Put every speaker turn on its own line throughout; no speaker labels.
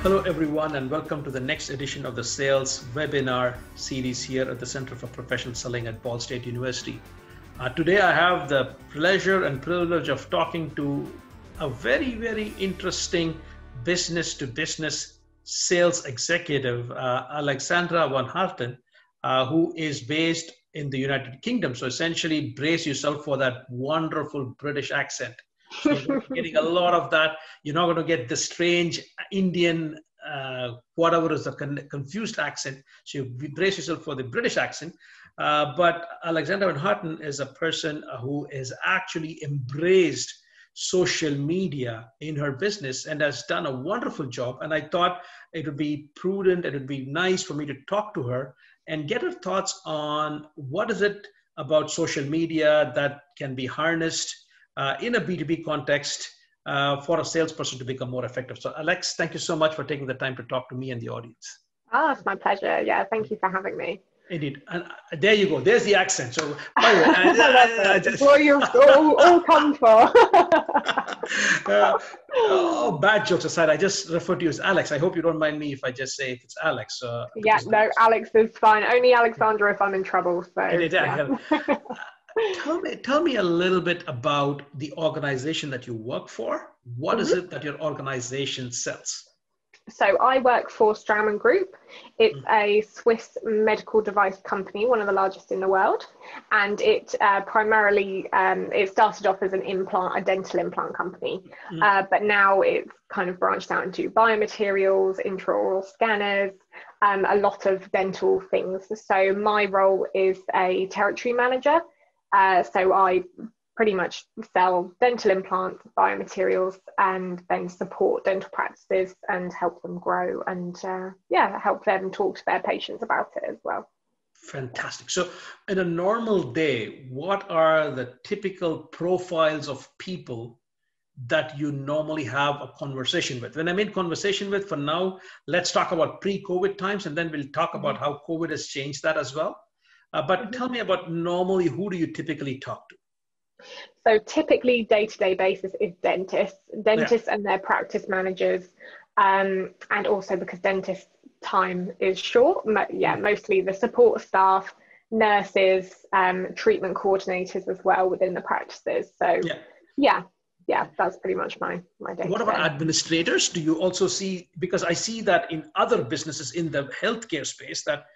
Hello everyone and welcome to the next edition of the Sales Webinar series here at the Center for Professional Selling at Ball State University. Today I have the pleasure and privilege of talking to a very interesting business-to-business sales executive, Alexandra von Harten, who is based in the United Kingdom. So essentially brace yourself for that wonderful British accent. So you're getting a lot of that. You're not going to get the strange Indian, whatever is the confused accent. So you brace yourself for the British accent. But Alexandra Van Harten is a person who has actually embraced social media in her business and has done a wonderful job. And I thought it would be prudent and it would be nice for me to talk to her and get her thoughts on what is it about social media that can be harnessed in a B2B context for a salesperson to become more effective. So Alex, thank you so much for taking the time to talk to me and the audience.
Oh, it's my pleasure. Yeah, thank you for having me.
Indeed. And there you go. There's the accent. So, by the way,
that's what you've all come for.
Bad jokes aside, I just refer to you as Alex. I hope you don't mind me if I just say if it's Alex.
Yeah, no, Alex is fine. Only Alexandra if I'm in trouble. So, yeah.
Tell me a little bit about the organization that you work for. What is it that your organization sells?
So I work for Straumann Group. It's a Swiss medical device company, one of the largest in the world. And it primarily, it started off as a dental implant company. But now it's kind of branched out into biomaterials, intraoral scanners, a lot of dental things. So my role is a territory manager. So I pretty much sell dental implants, biomaterials, and then support dental practices and help them grow and help them talk to their patients about it as well.
Fantastic. So in a normal day, what are the typical profiles of people that you normally have a conversation with? When I mean conversation with, for now, let's talk about pre-COVID times, and then we'll talk about how COVID has changed that as well. But tell me about normally, who do you typically talk to?
So typically day-to-day basis is dentists and their practice managers. And also because dentist time is short, mostly the support staff, nurses, treatment coordinators as well within the practices. So yeah, that's pretty much my day.
What about administrators? Do you also see, because I see that in other businesses in the healthcare space, that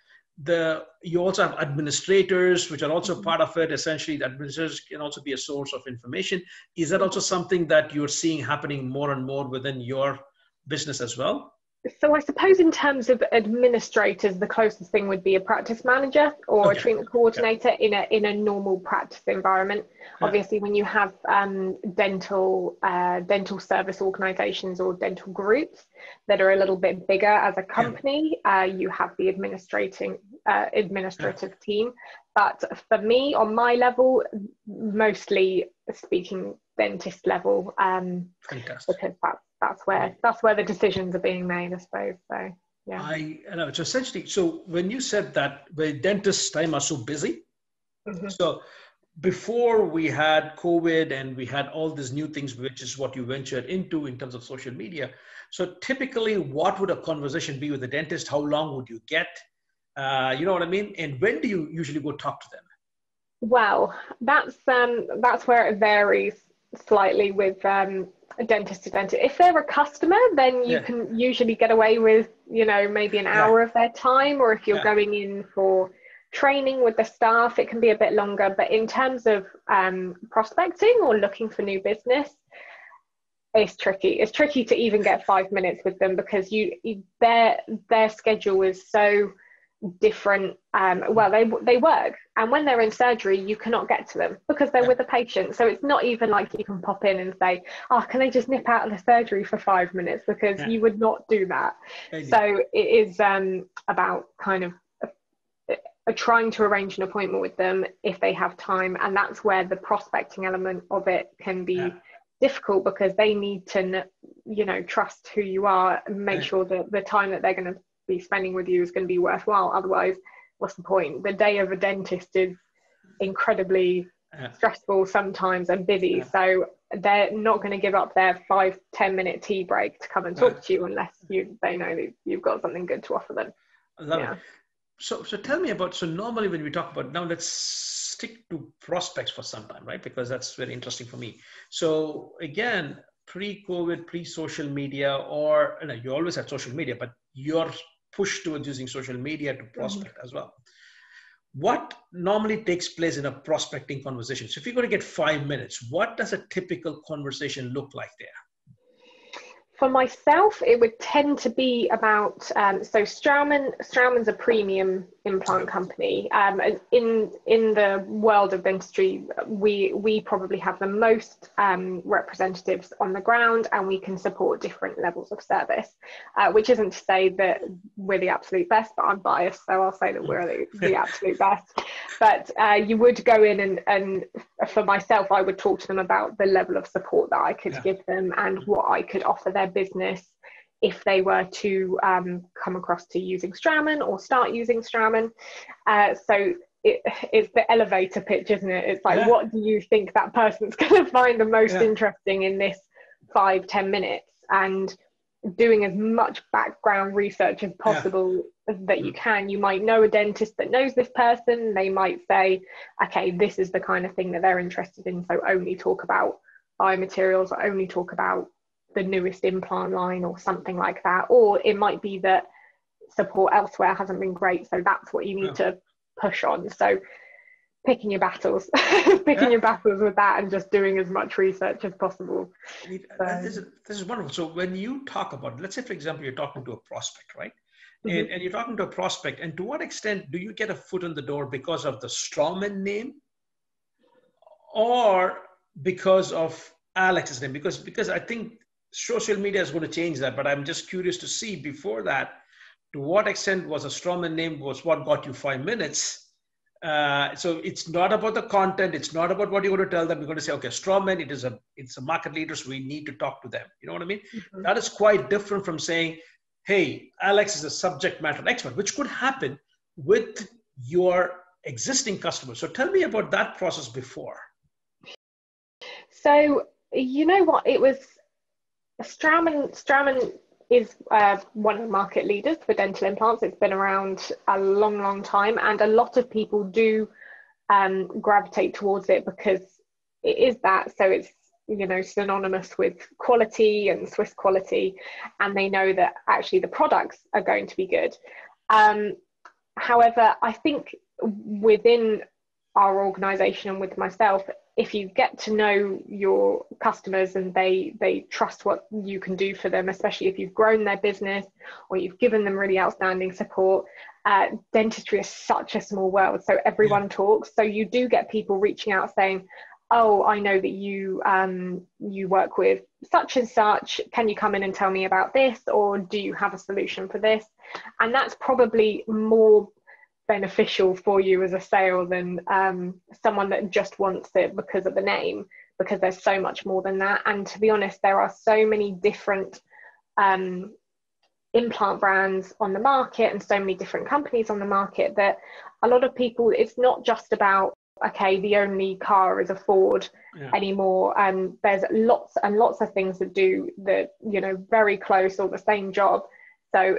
you also have administrators, which are also part of it. Essentially, the administrators can also be a source of information. Is that also something that you're seeing happening more and more within your business as well?
So I suppose in terms of administrators, the closest thing would be a practice manager or a treatment coordinator in a normal practice environment. Obviously, when you have dental service organizations or dental groups that are a little bit bigger as a company, you have the administrative team. But for me, on my level, mostly speaking dentist level, because that's where the decisions are being made, I suppose. So yeah.
I know. So essentially, so when you said that the dentists' time are so busy, so before we had COVID and we had all these new things, which is what you ventured into in terms of social media. So typically, what would a conversation be with a dentist? How long would you get? You know what I mean? And when do you usually go talk to them?
Well, that's where it varies slightly with dentist to dentist. If they're a customer, then you can usually get away with, maybe an hour of their time, or if you're going in for training with the staff, it can be a bit longer. But in terms of prospecting or looking for new business, it's tricky. It's tricky to even get 5 minutes with them because their schedule is so different. They work, and when they're in surgery you cannot get to them because they're with a patient. So it's not even like you can pop in and say, can they just nip out of the surgery for 5 minutes, because you would not do that. So it is about kind of trying to arrange an appointment with them if they have time, and that's where the prospecting element of it can be difficult, because they need to trust who you are and make sure that the time that they're going to be spending with you is going to be worthwhile. Otherwise, what's the point? The day of a dentist is incredibly stressful sometimes and busy. So they're not going to give up their 5-10 minute tea break to come and talk to you unless they know that you've got something good to offer them.
I love it. So tell me about, so normally when we talk about, now let's stick to prospects for some time, right? Because that's very interesting for me. So again, pre-COVID, pre-social media, or you always had social media, but you're pushed towards using social media to prospect as well. What normally takes place in a prospecting conversation? So if you're going to get 5 minutes, what does a typical conversation look like there?
For myself, it would tend to be about, so Straumann's a premium implant company. In the world of dentistry, we probably have the most representatives on the ground, and we can support different levels of service, which isn't to say that we're the absolute best, but I'm biased, so I'll say that we're the absolute best. But you would go in and for myself, I would talk to them about the level of support that I could give them and what I could offer their business if they were to come across to using Straumann or start using Straumann. So it's the elevator pitch, isn't it? It's like, what do you think that person's going to find the most interesting in this 5-10 minutes? And doing as much background research as possible that you can. You might know a dentist that knows this person. They might say, okay, this is the kind of thing that they're interested in, so only talk about biomaterials, or only talk about the newest implant line or something like that. Or it might be that support elsewhere hasn't been great, so that's what you need to push on. So picking your battles, your battles with that, and just doing as much research as possible.
This is wonderful. So when you talk about, let's say, for example, you're talking to a prospect, right? And you're talking to a prospect, and to what extent do you get a foot in the door because of the Straumann name, or because of Alex's name? Because I think social media is going to change that, but I'm just curious to see before that, to what extent was a Straumann name was what got you 5 minutes. So it's not about the content. It's not about what you're going to tell them. You're going to say, okay, Straumann, it's a market leader, so we need to talk to them. You know what I mean? That is quite different from saying, hey, Alex is a subject matter expert, which could happen with your existing customers. So tell me about that process before.
So, you know what, it was Straumann is one of the market leaders for dental implants. It's been around a long, long time, and a lot of people do gravitate towards it because it is that. So it's, synonymous with quality and Swiss quality, and they know that actually the products are going to be good. However, I think within our organization and with myself, if you get to know your customers and they trust what you can do for them, especially if you've grown their business or you've given them really outstanding support, dentistry is such a small world, so everyone talks. So you do get people reaching out saying, oh, I know that you work with such and such, can you come in and tell me about this, or do you have a solution for this? And that's probably more beneficial for you as a sale than someone that just wants it because of the name, because there's so much more than that. And to be honest, there are so many different implant brands on the market and so many different companies on the market that a lot of people, it's not just about, okay, the only car is a Ford anymore, and there's lots and lots of things that do the very close or the same job. So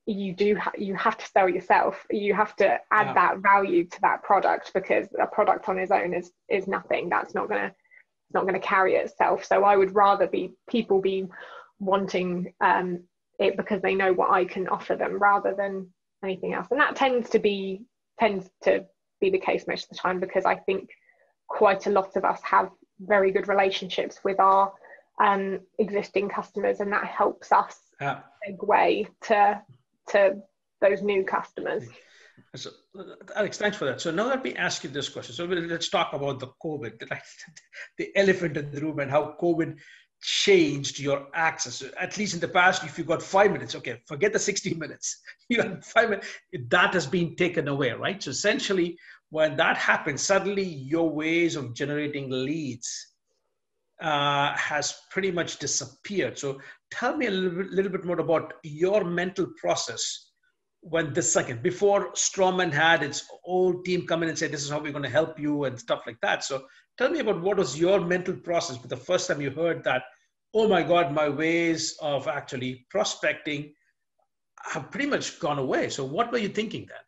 you have to sell yourself. You have to add that value to that product, because a product on its own is nothing. That's not gonna carry itself. So I would rather people be wanting it because they know what I can offer them rather than anything else. And that tends to be the case most of the time, because I think quite a lot of us have very good relationships with our existing customers, and that helps us segue to those new customers.
So, Alex, thanks for that. So now let me ask you this question. So let's talk about the COVID, the elephant in the room, and how COVID changed your access. At least in the past, if you got 5 minutes, okay, forget the 60 minutes. You had 5 minutes. That has been taken away, right? So essentially, when that happened, suddenly your ways of generating leads has pretty much disappeared. So tell me a little bit more about your mental process when this second, before Strawman had its whole team come in and say, this is how we're going to help you and stuff like that. So tell me about what was your mental process for the first time you heard that, oh my God, my ways of actually prospecting have pretty much gone away. So what were you thinking then?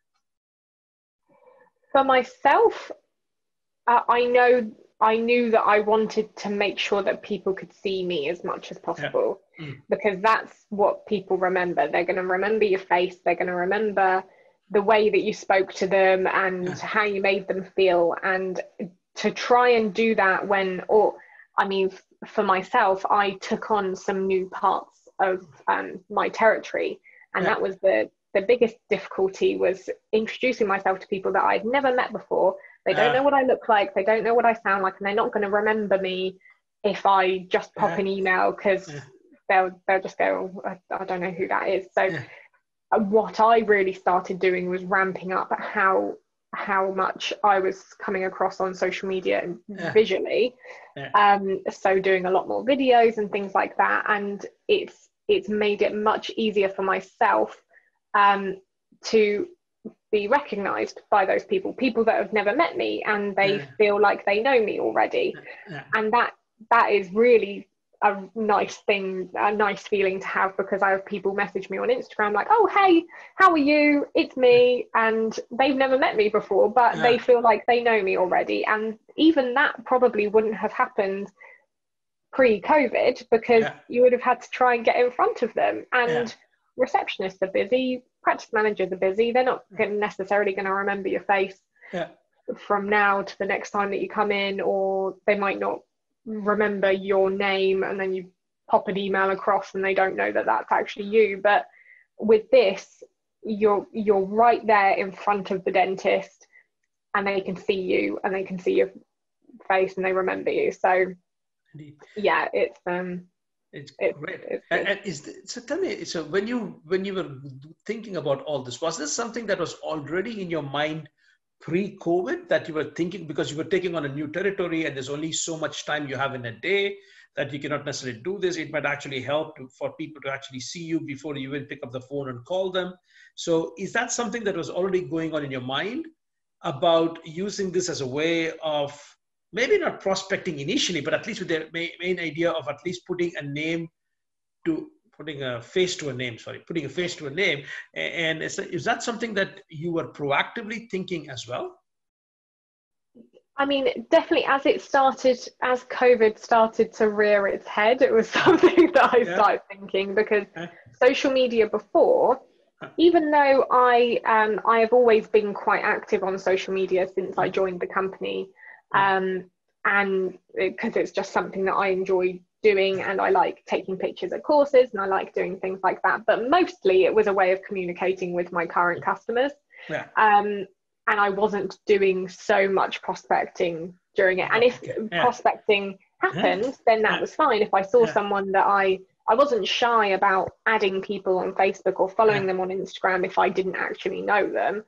For myself, I knew that I wanted to make sure that people could see me as much as possible, because that's what people remember. They're going to remember your face. They're going to remember the way that you spoke to them and how you made them feel. And to try and do that for myself, I took on some new parts of my territory. And that was the biggest difficulty, was introducing myself to people that I'd never met before. They don't know what I look like. They don't know what I sound like, and they're not going to remember me if I just pop an email, because they'll just go, oh, I don't know who that is. So what I really started doing was ramping up how much I was coming across on social media visually. So doing a lot more videos and things like that, and it's made it much easier for myself to be recognized by those people that have never met me, and they feel like they know me already. And that is really a nice thing, a nice feeling to have, because I have people message me on Instagram like, oh, hey, how are you? It's me. And they've never met me before, but they feel like they know me already. And even that probably wouldn't have happened pre-COVID, because you would have had to try and get in front of them. And receptionists are busy, practice managers are busy. They're not necessarily going to remember your face from now to the next time that you come in, or they might not remember your name, and then you pop an email across and they don't know that that's actually you. But with this, you're right there in front of the dentist, and they can see you and they can see your face and they remember you. So
Indeed.
Yeah, it's
great. So tell me, so when you were thinking about all this, was this something that was already in your mind pre-COVID, that you were thinking, because you were taking on a new territory and there's only so much time you have in a day that you cannot necessarily do this? It might actually help for people to actually see you before you even pick up the phone and call them. So is that something that was already going on in your mind about using this as a way of maybe not prospecting initially, but at least with the main idea of at least putting a face to a name? And is that something that you were proactively thinking as well?
I mean, definitely as COVID started to rear its head, it was something that I started thinking, because social media before, even though I have always been quite active on social media since I joined the company, and because it's just something that I enjoy doing, and I like taking pictures at courses and I like doing things like that, but mostly it was a way of communicating with my current customers. And I wasn't doing so much prospecting during it. And if prospecting happened, then that was fine. If I saw someone that I wasn't shy about adding people on Facebook or following them on Instagram if I didn't actually know them.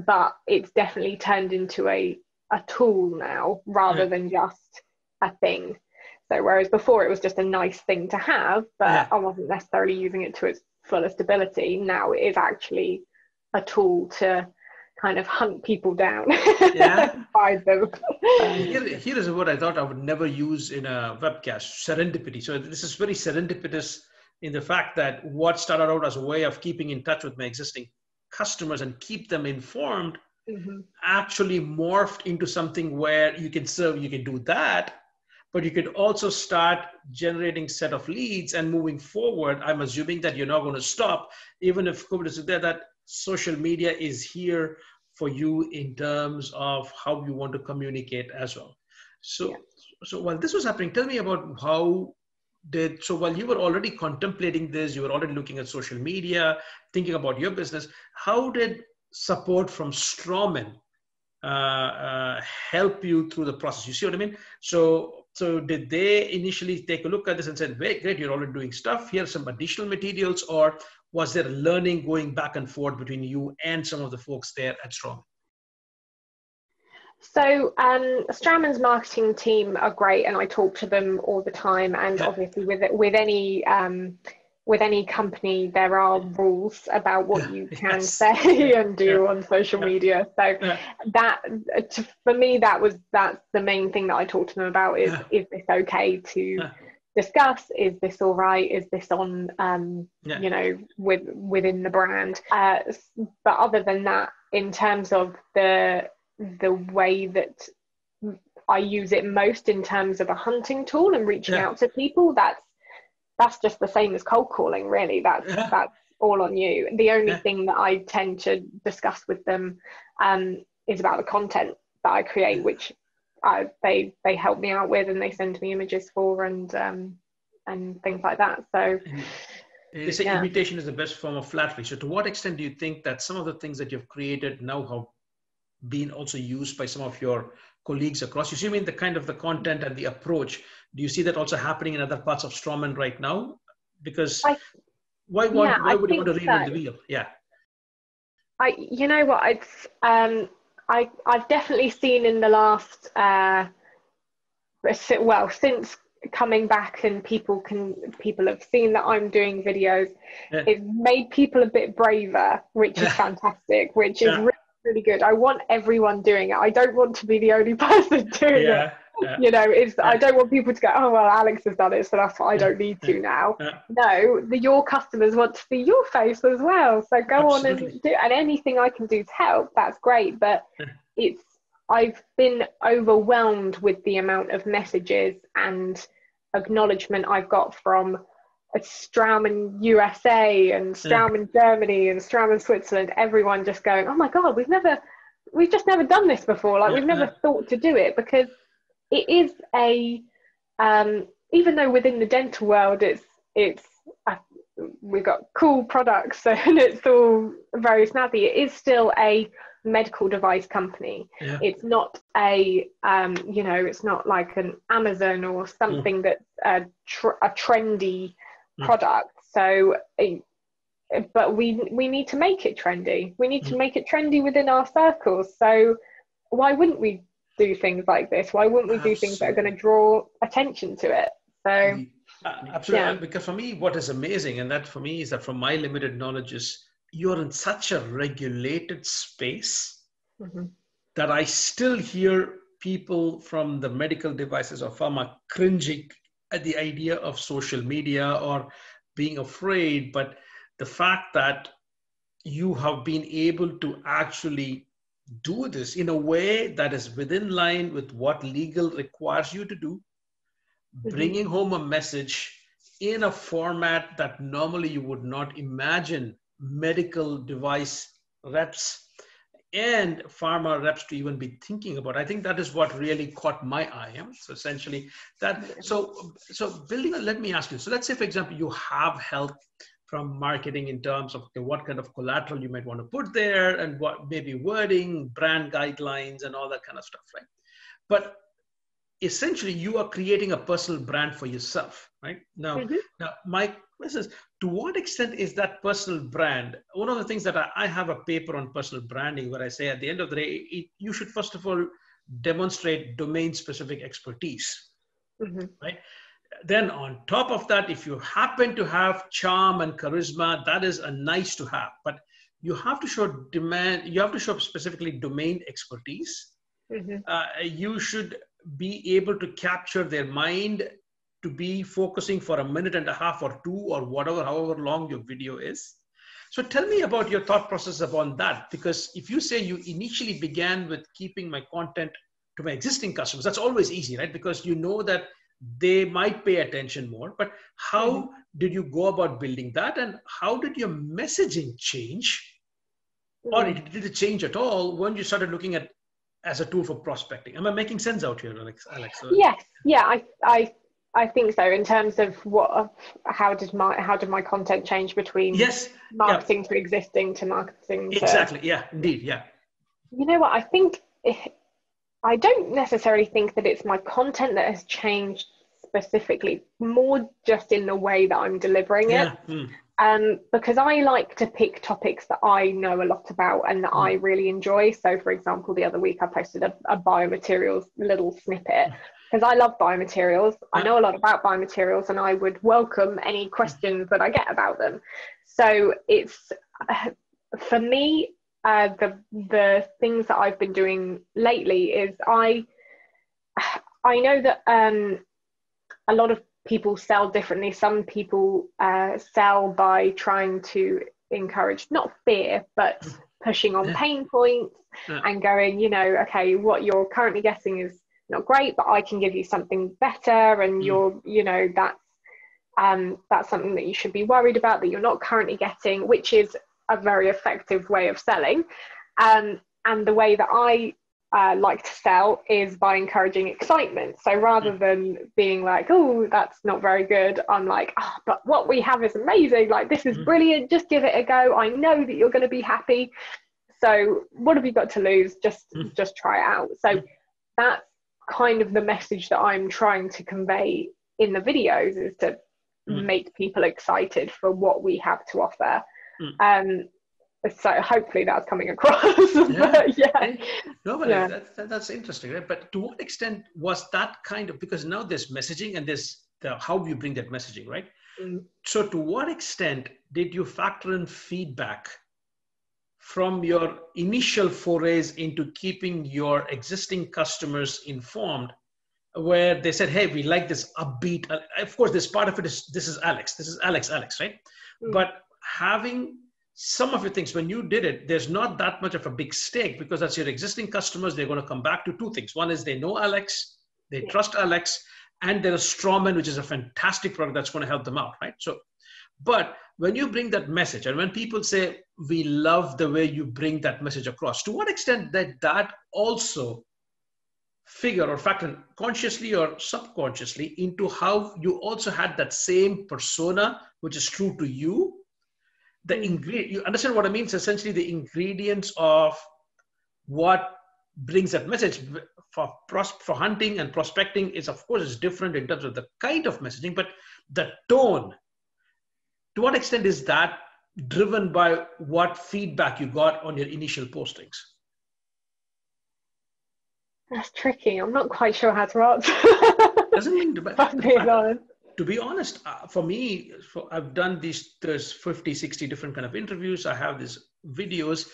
But it's definitely turned into a tool now rather than just a thing. So whereas before it was just a nice thing to have, but I wasn't necessarily using it to its fullest ability, now it is actually a tool to kind of hunt people down. Find them.
Here is a word I thought I would never use in a webcast: serendipity. So this is very serendipitous in the fact that what started out as a way of keeping in touch with my existing customers and keep them informed actually morphed into something where you can do that, but you could also start generating set of leads and moving forward. I'm assuming that you're not going to stop, even if COVID is there, that social media is here for you in terms of how you want to communicate as well. So while this was happening, tell me about so while you were already contemplating this, you were already looking at social media, thinking about your business, how did support from Strawman help you through the process? You see what I mean? So did they initially take a look at this and said, great, you're already doing stuff, here's some additional materials, or was there learning going back and forth between you and some of the folks there at Strawman?
So Strawman's marketing team are great, and I talk to them all the time. And obviously with any with any company, there are rules about what you can
Yes.
say and do on social media. So that, for me, that's the main thing that I talk to them about is this okay to discuss? Is this all right? Is this on, you know, within the brand? But other than that, in terms of the way that I use it most in terms of a hunting tool and reaching out to people, that's just the same as cold calling, really. That's all on you. The only thing that I tend to discuss with them is about the content that I create, which they help me out with, and they send me images for, and things like that. So
they say imitation is the best form of flattery. So to what extent do you think that some of the things that you've created now have been also used by some of your colleagues across? You see, I mean, the kind of the content and the approach, do you see that also happening in other parts of Strawman right now? Because why would you want to reinvent the wheel?
You know what, it's I've definitely seen in the last since coming back, and people have seen that I'm doing videos, it's made people a bit braver, which is fantastic, which is really good. I want everyone doing it. I don't want to be the only person doing it. You know, I don't want people to go, oh well, Alex has done it, so that's what I don't need to now. No, your customers want to see your face as well, so go on and do, and anything I can do to help, that's great. But I've been overwhelmed with the amount of messages and acknowledgement I've got from Straumann USA and Straumann Germany and Straumann Switzerland, everyone just going, oh my God, we've just never done this before. Like we've never thought to do it, because it is even though within the dental world we've got cool products and it's all very snazzy, it is still a medical device company. It's not a you know, it's not like an Amazon or something that's a trendy product. So but we need to make it trendy. We need to make it trendy within our circles. So why wouldn't we do things like this? Why wouldn't we do things that are going to draw attention to it? So
absolutely. Because for me, what is amazing, and that for me is that from my limited knowledge, is you're in such a regulated space that I still hear people from the medical devices or pharma cringing at the idea of social media or being afraid. But the fact that you have been able to actually do this in a way that is within line with what legal requires you to do, bringing home a message in a format that normally you would not imagine medical device reps and pharma reps to even be thinking about. I think that is what really caught my eye. So essentially that, so building on, let me ask you, so let's say, for example, you have help from marketing in terms of what kind of collateral you might want to put there and what maybe wording, brand guidelines and all that kind of stuff, right? But essentially you are creating a personal brand for yourself, right? Now, my question is, to what extent is that personal brand? One of the things that I have a paper on personal branding where I say at the end of the day, you should first of all demonstrate domain specific expertise, right? Then on top of that, if you happen to have charm and charisma, that is a nice to have, but you have to show you have to show specifically domain expertise. You should be able to capture their mind to be focusing for 1.5 minutes or 2 or whatever, however long your video is. So tell me about your thought process upon that, because if you say you initially began with keeping my content to my existing customers, that's always easy, right? Because you know that they might pay attention more, but how did you go about building that, and how did your messaging change, or did it change at all when you started looking at as a tool for prospecting? Am I making sense out here, Alex?
Yes, yeah, I think so. In terms of how did my content change between marketing to existing to marketing to...
Exactly. Yeah, indeed. Yeah.
You know what? I think I don't necessarily think that it's my content that has changed specifically, more just in the way that I'm delivering it. Because I like to pick topics that I know a lot about and that I really enjoy. So for example, the other week I posted a biomaterials little snippet because I love biomaterials. I know a lot about biomaterials, and I would welcome any questions that I get about them. So it's, for me, the things that I've been doing lately is I know that a lot of people sell differently. Some people sell by trying to encourage, not fear, but pushing on pain points and going, you know, okay, what you're currently getting is not great, but I can give you something better, and you're, you know, that's something that you should be worried about that you're not currently getting, which is a very effective way of selling. And the way that I like to sell is by encouraging excitement. So rather than being like, oh, that's not very good, I'm like, oh, but what we have is amazing, like this is brilliant, just give it a go, I know that you're going to be happy, so what have you got to lose, just try it out. So that's kind of the message that I'm trying to convey in the videos, is to make people excited for what we have to offer. So hopefully that's coming across. But
No, but that's interesting, right? But to what extent was that kind of, because now there's messaging and there's how you bring that messaging, right? So to what extent did you factor in feedback from your initial forays into keeping your existing customers informed, where they said, hey, we like this upbeat, of course, this part of it is, this is Alex, right? But having some of your things, when you did it, there's not that much of a big stake, because that's your existing customers. They're going to come back to two things. One is they know Alex, they trust Alex, and they're a strawman, which is a fantastic product that's going to help them out, right? So, but when you bring that message, and when people say, we love the way you bring that message across, to what extent that also figure or factor consciously or subconsciously into how you also had that same persona, which is true to you? The ingredient, you understand what I mean? It's essentially the ingredients of what brings that message. For hunting and prospecting is, of course, is different in terms of the kind of messaging, but the tone, to what extent is that driven by what feedback you got on your initial postings?
That's tricky. I'm not quite sure how to answer.
Doesn't mean to be honest, for me, I've done there's 50, 60 different kind of interviews. I have these videos.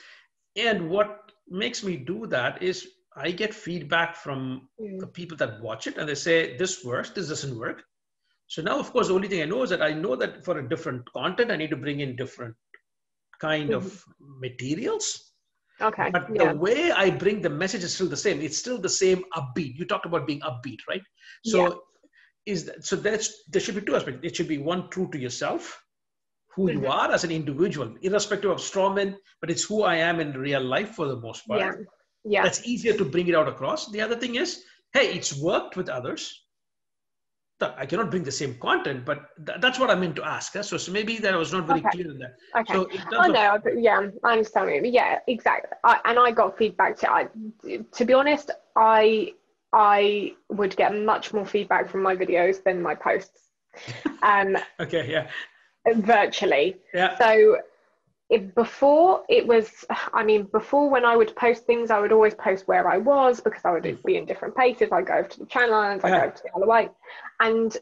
And what makes me do that is I get feedback from the people that watch it, and they say, this works, this doesn't work. So now, of course, the only thing I know is that I know that for a different content, I need to bring in different kind of materials.
Okay.
But the way I bring the message is still the same. It's still the same upbeat. You talked about being upbeat, right? So there should be two aspects. It should be one, true to yourself, who you are as an individual, irrespective of strawman, but it's who I am in real life for the most part. Yeah. That's easier to bring it out across. The other thing is, hey, it's worked with others. I cannot bring the same content, but that's what I meant to ask. So maybe that I was not very clear in that.
Okay.
So
I understand. Yeah, exactly. And I got feedback to be honest, I would get much more feedback from my videos than my posts. Virtually. Yeah. So before when I would post things, I would always post where I was, because I would be in different places. I go over to the Channel Islands, I go over to the Isle of Wight, and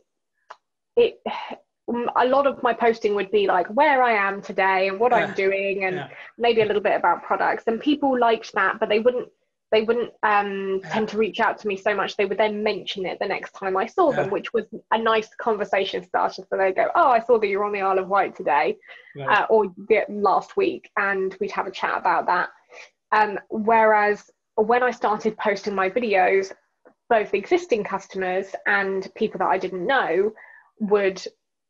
a lot of my posting would be like where I am today and what I'm doing, and maybe a little bit about products. And people liked that, but they wouldn't tend to reach out to me so much. They would then mention it the next time I saw them, which was a nice conversation starter. So they go, oh, I saw that you're on the Isle of Wight today, or last week, and we'd have a chat about that. Whereas when I started posting my videos, both existing customers and people that I didn't know would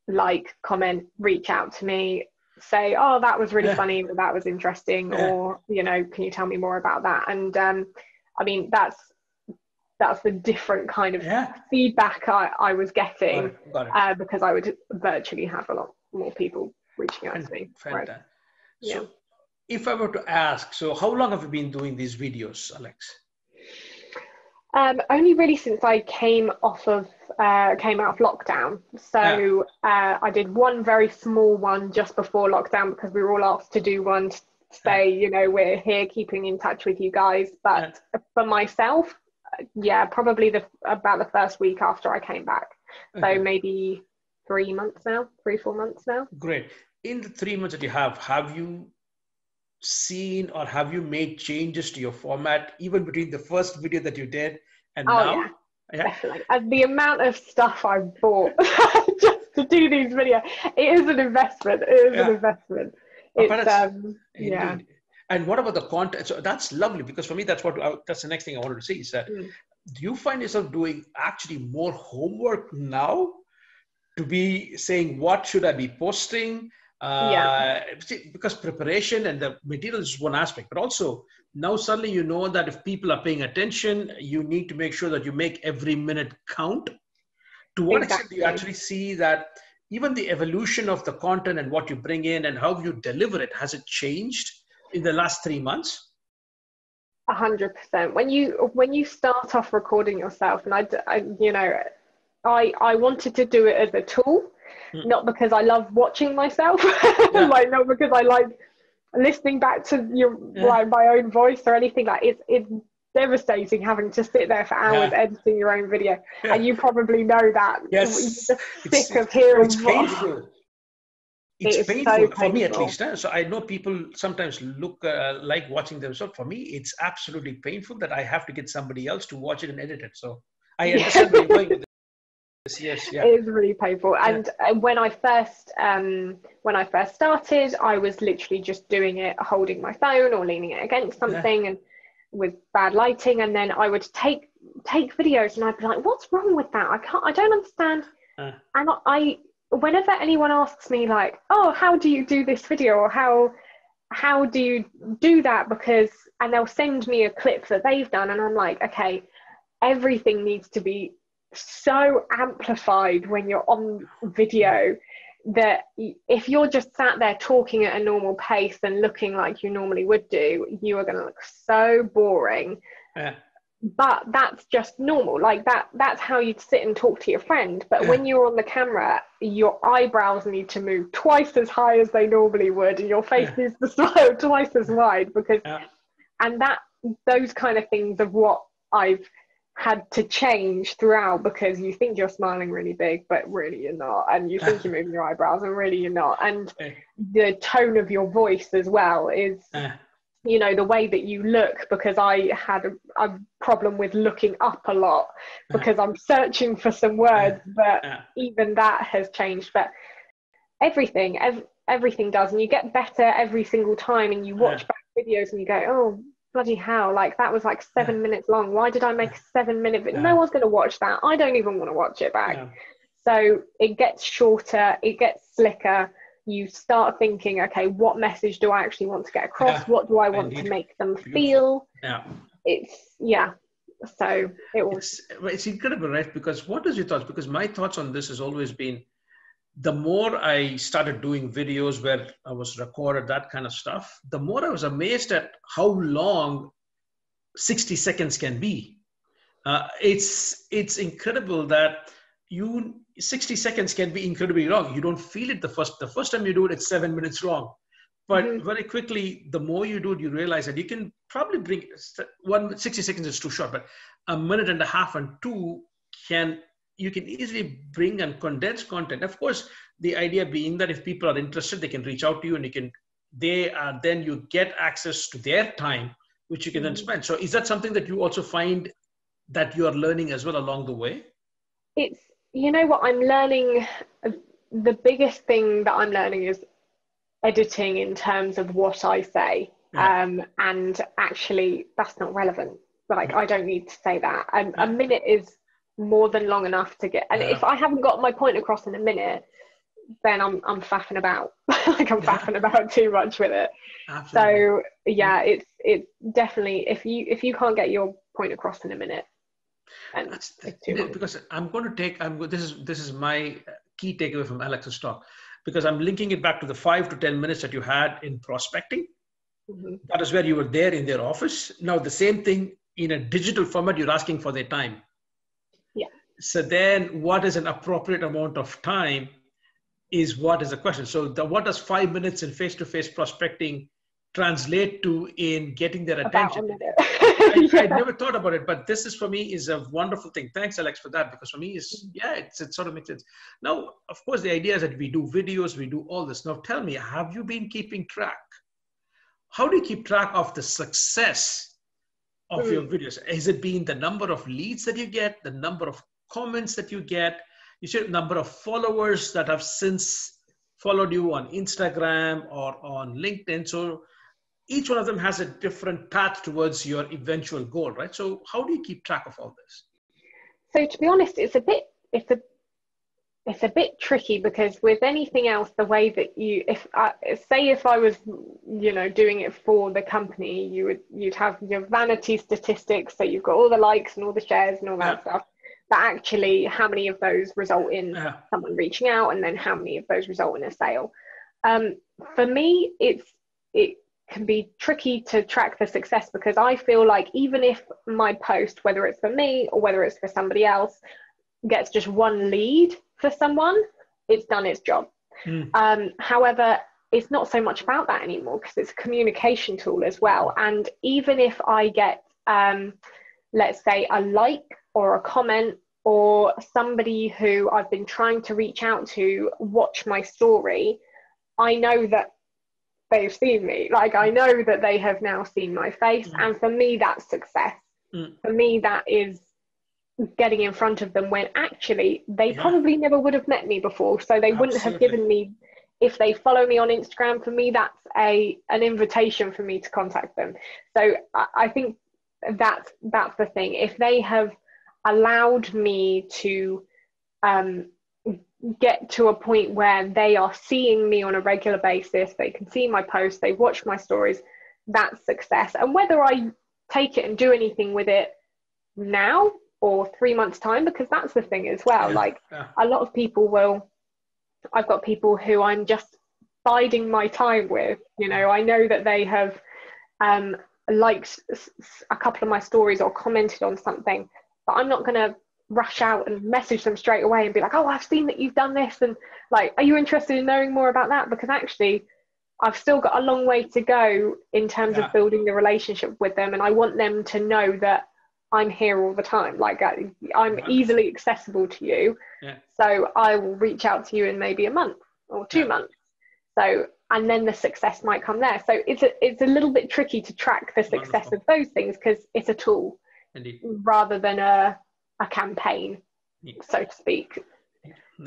like, comment, reach out to me, say, oh, that was really funny, or that was interesting, or, you know, can you tell me more about that? And I mean, that's the different kind of feedback I was getting, because I would virtually have a lot more people reaching out to me.
Fantastic. So if I were to ask, so how long have you been doing these videos, Alex?
Only really since I came out of lockdown. So I did one very small one just before lockdown, because we were all asked to do one to say, you know, we're here keeping in touch with you guys. But for myself, yeah, probably about the first week after I came back.
Okay.
So maybe 3 months now, 4 months now.
Great. In the 3 months that you have you seen or have you made changes to your format even between the first video that you did and now?
Yeah,
Yeah.
definitely. And the amount of stuff I've bought just to do these videos, it is an investment. It is an investment. It's yeah.
Indeed. And what about the content? So that's lovely, because for me, that's the next thing I wanted to see is that do you find yourself doing actually more homework now to be saying, what should I be posting? Because preparation and the material is one aspect, but also now suddenly you know that if people are paying attention, you need to make sure that you make every minute count. To what extent do you actually see that even the evolution of the content and what you bring in and how you deliver it, has it changed in the last 3 months?
100%. When you start off recording yourself, and I wanted to do it as a tool, not because I love watching myself, like not because I like listening back to like my own voice or anything. Like it's devastating having to sit there for hours editing your own video, and you probably know that.
Yes,
you're just sick of hearing.
It's painful. It's painful, so for me at least. So I know people sometimes look like watching themselves. For me, it's absolutely painful that I have to get somebody else to watch it and edit it. So I understand where you're going with this. Yes, yeah.
It is really painful. And when I first started, I was literally just doing it, holding my phone or leaning it against something, and with bad lighting. And then I would take videos, and I'd be like, "What's wrong with that? I don't understand." And whenever anyone asks me like, "Oh, how do you do this video?" or how do you do that? And they'll send me a clip that they've done, and I'm like, okay, everything needs to be so amplified when you're on video that if you're just sat there talking at a normal pace and looking like you normally would do, you are going to look so boring. But that's just normal. Like that's how you'd sit and talk to your friend. But when you're on the camera, your eyebrows need to move twice as high as they normally would, and your face needs to smile twice as wide, because and those kind of things of what I've had to change throughout, because you think you're smiling really big, but really you're not, and you think you're moving your eyebrows and really you're not. And the tone of your voice as well is the way that you look, because I had a problem with looking up a lot because I'm searching for some words, but even that has changed. But everything does, and you get better every single time, and you watch back videos and you go, oh bloody hell, like that was like 7 minutes long. Why did I make a 7-minute video? No one's going to watch that. I don't even want to watch it back. So it gets shorter, it gets slicker. You start thinking, okay, what message do I actually want to get across? What do I want to make them feel? So
it's incredible, right? Because what is your thoughts? Because my thoughts on this has always been, the more I started doing videos where I was recorded, that kind of stuff, the more I was amazed at how long 60 seconds can be. It's incredible that 60 seconds can be incredibly long. You don't feel it the first time you do it, it's 7 minutes long. But very quickly, the more you do it, you realize that you can probably bring 60 seconds is too short, but a minute and a half and 2 you can easily bring and condense content. Of course, the idea being that if people are interested, they can reach out to you, and then you get access to their time, which you can then spend. So is that something that you also find that you are learning as well along the way?
It's, what I'm learning, the biggest thing that I'm learning is editing in terms of what I say. And actually that's not relevant. Like, I don't need to say that. A minute is more than long enough to get, and if I haven't got my point across in a minute, then I'm faffing about. Like, I'm faffing about too much with it. Absolutely. So it's definitely, if you can't get your point across in a minute, and it's too long.
Because this is my key takeaway from Alex's talk, because I'm linking it back to the 5 to 10 minutes that you had in prospecting. That is where you were there in their office. Now the same thing in a digital format, you're asking for their time. So then what is an appropriate amount of time is what is the question. So what does 5 minutes in face-to-face prospecting translate to in getting their
About
attention?
a minute.
I
Yeah.
never thought about it, but this is for me is a wonderful thing. Thanks, Alex, for that, because for me is, yeah, it sort of makes sense. Now, of course, the idea is that we do videos, we do all this. Now, tell me, have you been keeping track? How do you keep track of the success of your videos? Has it been the number of leads that you get, the number of comments that you get, you said number of followers that have since followed you on Instagram or on LinkedIn? So each one of them has a different path towards your eventual goal, right? So how do you keep track of all this?
So to be honest, it's a bit tricky, because with anything else, the way that you, if I was, doing it for the company, you'd have your vanity statistics, so you've got all the likes and all the shares and all that stuff, but actually how many of those result in someone reaching out, and then how many of those result in a sale? For me, it can be tricky to track the success, because I feel like even if my post, whether it's for me or whether it's for somebody else, gets just one lead for someone, it's done its job. However, it's not so much about that anymore, because it's a communication tool as well. And even if I get, let's say, a like or a comment, or somebody who I've been trying to reach out to watch my story, I know that they've seen me. Like, I know that they have now seen my face. And for me, that's success. For me, that is getting in front of them when actually they probably never would have met me before. So they wouldn't have given me, if they follow me on Instagram, for me, that's an invitation for me to contact them. So I think that's the thing. If they have allowed me to get to a point where they are seeing me on a regular basis, they can see my posts, they watch my stories, that's success. And whether I take it and do anything with it now or 3 months time, because that's the thing as well, a lot of people I've got people who I'm just biding my time with, I know that they have liked a couple of my stories or commented on something, but I'm not going to rush out and message them straight away and be like, oh, I've seen that you've done this, and like, are you interested in knowing more about that? Because actually I've still got a long way to go in terms of building the relationship with them, and I want them to know that I'm here all the time. Like, I'm easily accessible to you. So I will reach out to you in maybe a month or 2 months. So, and then the success might come there. So it's a little bit tricky to track the success of those things, because it's a tool rather than a campaign, so to speak.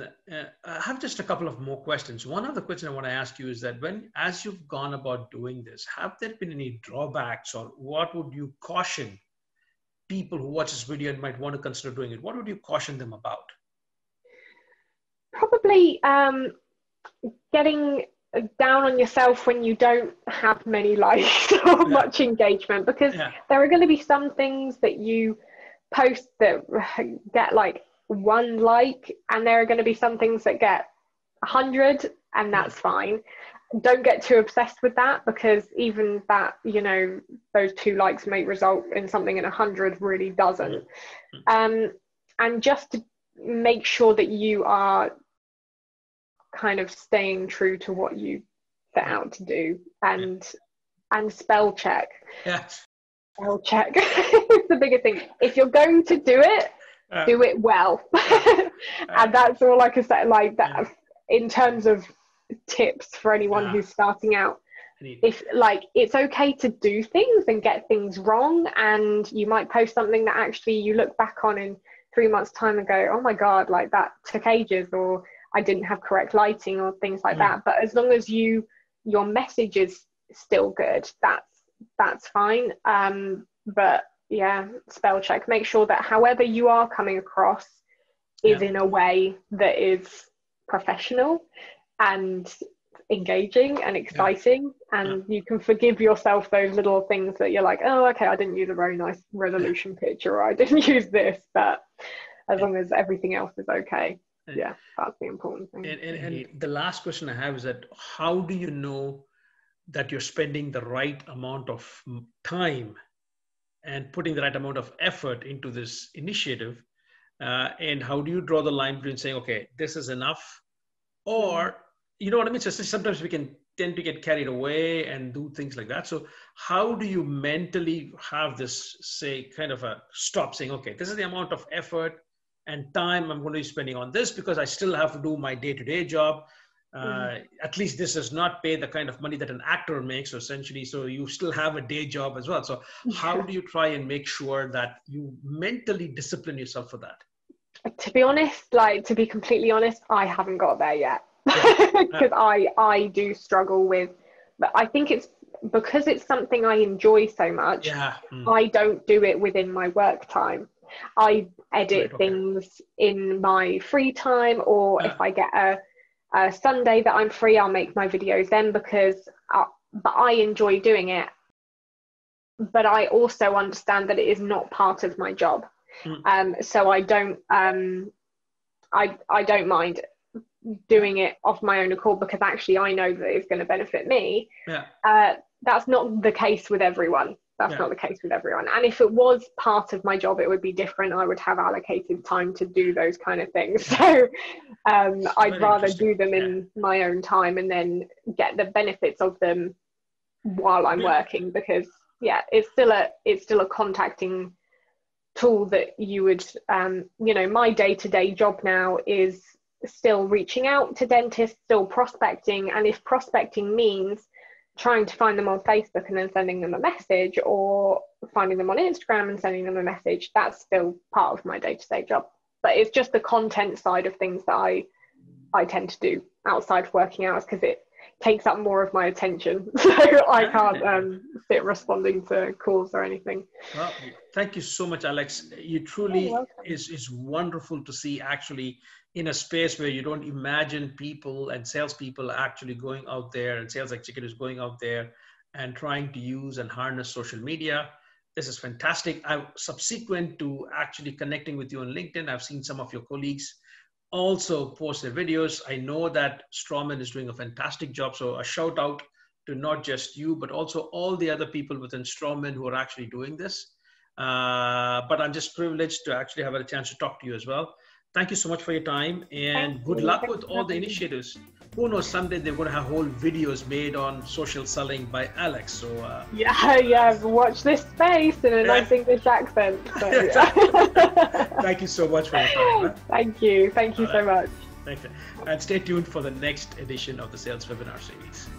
I have just a couple of more questions. One other question I want to ask you is that as you've gone about doing this, have there been any drawbacks, or what would you caution people who watch this video and might want to consider doing it? What would you caution them about?
Probably getting down on yourself when you don't have many likes or much engagement, because there are going to be some things that you post that get like 1 like, and there are going to be some things that get 100, and that's fine. Don't get too obsessed with that, because even that, those 2 likes may result in something, and 100 really doesn't. And just to make sure that you are kind of staying true to what you set out to do, and spell check. Spell check is the biggest thing. If you're going to do it well. And that's all I can say, like that, in terms of tips for anyone who's starting out. If it's okay to do things and get things wrong, and you might post something that actually you look back on in 3 months time and go, oh my god, like that took ages, or I didn't have correct lighting, or things like that. But as long as your message is still good, that's fine. But spell check, make sure that however you are coming across is in a way that is professional and engaging and exciting, and you can forgive yourself those little things that you're like, oh, okay, I didn't use a very nice resolution picture, or I didn't use this, but as long as everything else is okay, that's the important thing.
And the last question I have is that, how do you know that you're spending the right amount of time and putting the right amount of effort into this initiative? And how do you draw the line between saying, okay, this is enough, or, you know what I mean? So sometimes we can tend to get carried away and do things like that. So how do you mentally have this, say, kind of a stop saying, okay, this is the amount of effort and time I'm going to be spending on this because I still have to do my day-to-day job. At least this does not pay the kind of money that an actor makes, essentially. So you still have a day job as well. So how do you try and make sure that you mentally discipline yourself for that?
To be honest, like, to be completely honest, I haven't got there yet. Because I do struggle with, but I think it's because it's something I enjoy so much. I don't do it within my work time. I edit things in my free time, or if I get a Sunday that I'm free, I'll make my videos then, because but I enjoy doing it. But I also understand that it is not part of my job. So I don't mind doing it off my own accord, because actually I know that it's going to benefit me. That's not the case with everyone. That's not the case with everyone. And if it was part of my job, it would be different. I would have allocated time to do those kind of things. So I'd rather do them in my own time and then get the benefits of them while I'm working, because it's still a contacting tool that you would, my day-to-day job now is still reaching out to dentists, still prospecting. And if prospecting means trying to find them on Facebook and then sending them a message, or finding them on Instagram and sending them a message, that's still part of my day-to-day job. But it's just the content side of things that I tend to do outside of working hours, because it takes up more of my attention. So I can't sit responding to calls or anything.
Well, thank you so much, Alex. You truly is wonderful to see, actually, in a space where you don't imagine people and salespeople actually going out there, and sales executives going out there and trying to use and harness social media. This is fantastic. Subsequent to actually connecting with you on LinkedIn, I've seen some of your colleagues also post their videos. I know that Strawman is doing a fantastic job. So a shout out to not just you, but also all the other people within Strawman who are actually doing this. But I'm just privileged to actually have a chance to talk to you as well. Thank you so much for your time, and good luck with all the initiatives. Who knows, someday they're going to have whole videos made on social selling by Alex. So
watch this space in a nice English accent. So,
Thank you so much for your time. Huh?
Thank you so much.
Thank you. And stay tuned for the next edition of the Sales Webinar Series.